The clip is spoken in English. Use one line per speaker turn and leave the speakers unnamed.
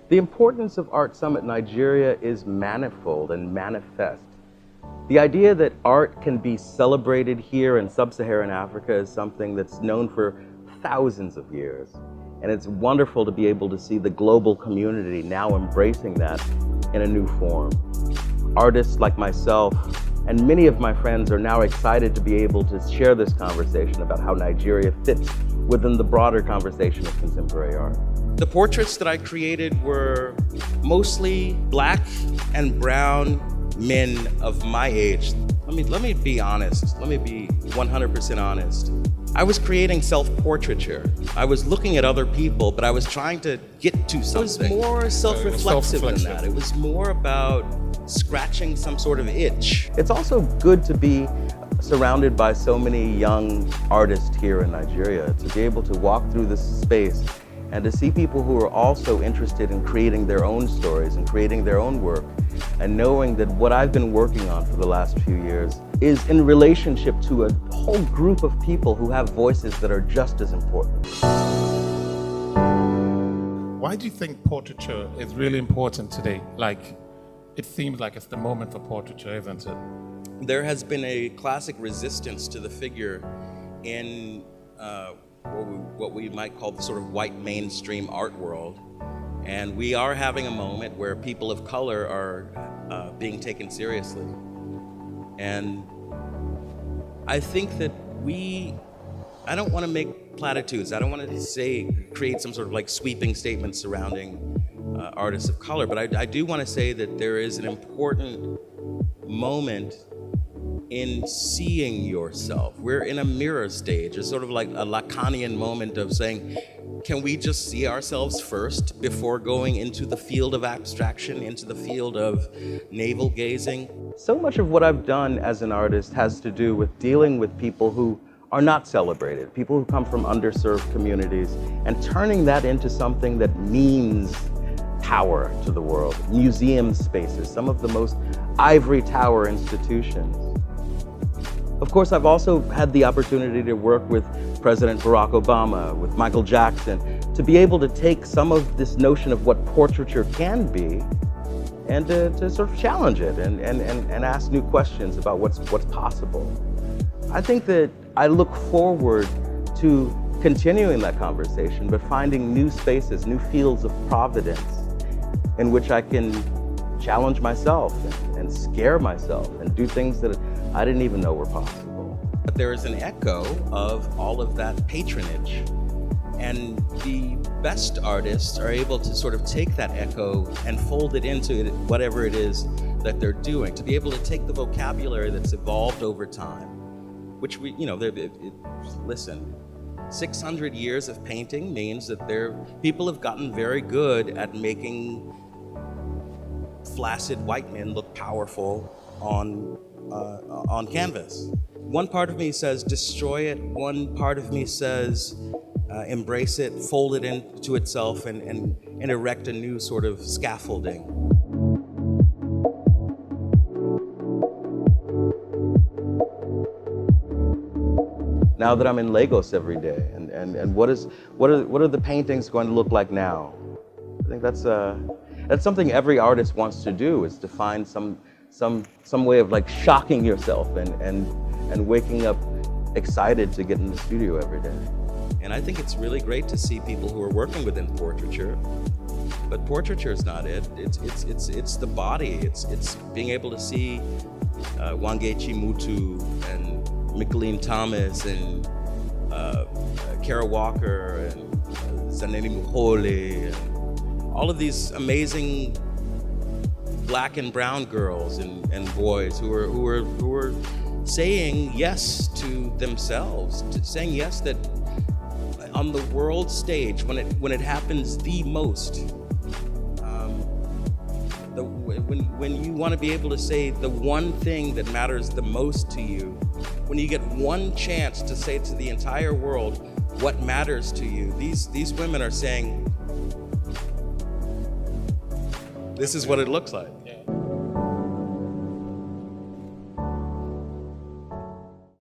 The importance of Art Summit Nigeria is manifold and manifest. The idea that art can be celebrated here in sub-Saharan Africa is something that's known for thousands of years. And it's wonderful to be able to see the global community now embracing that in a new form. Artists like myself and many of my friends are now excited to be able to share this conversation about how Nigeria fits within the broader conversation of contemporary art.
The portraits that I created were mostly Black and brown men of my age. Let me be honest. Let me be 100% honest. I was creating self-portraiture. I was looking at other people, but I was trying to get to something. It was more self-reflexive than that. It was more about scratching some sort of itch.
It's also good to be surrounded by so many young artists here in Nigeria, to be able to walk through this space and to see people who are also interested in creating their own stories and creating their own work, and knowing that what I've been working on for the last few years is in relationship to a whole group of people who have voices that are just as important.
Why do you think portraiture is really important today? It seems like it's the moment for portraiture, isn't it?
There has been a classic resistance to the figure in what we might call the sort of white mainstream art world. And we are having a moment where people of color are being taken seriously. And I think that I don't want to make platitudes. I don't want to create some sort of sweeping statement surrounding artists of color, but I do want to say that there is an important moment in seeing yourself. We're in a mirror stage. It's sort of like a Lacanian moment of saying, can we just see ourselves first before going into the field of abstraction, into the field of navel gazing?
So much of what I've done as an artist has to do with dealing with people who are not celebrated, people who come from underserved communities, and turning that into something that means power to the world. Museum spaces, some of the most ivory tower institutions. Of course, I've also had the opportunity to work with President Barack Obama, with Michael Jackson, to be able to take some of this notion of what portraiture can be and to sort of challenge it and ask new questions about what's possible. I think that I look forward to continuing that conversation, but finding new spaces, new fields of providence in which I can challenge myself and scare myself and do things that I didn't even know were possible.
But there is an echo of all of that patronage. And the best artists are able to sort of take that echo and fold it into whatever it is that they're doing, to be able to take the vocabulary that's evolved over time, which listen, 600 years of painting means that people have gotten very good at making flaccid white men look powerful on canvas. One part of me says destroy it, one part of me says embrace it, fold it into itself, and erect a new sort of scaffolding.
Now that I'm in Lagos every day, and what are the paintings going to look like now? I think that's something every artist wants to do, is to find some way of shocking yourself and waking up excited to get in the studio every day.
And I think it's really great to see people who are working within portraiture, but portraiture is not it. It's the body. It's being able to see Wangechi Mutu and Micheline Thomas and Kara Walker and Zanele Muhole and all of these amazing Black and brown girls and boys who are saying yes to themselves, saying yes that on the world stage, when it happens the most, when you want to be able to say the one thing that matters the most to you, when you get one chance to say to the entire world what matters to you, these women are saying, this is what it looks like.
Yeah.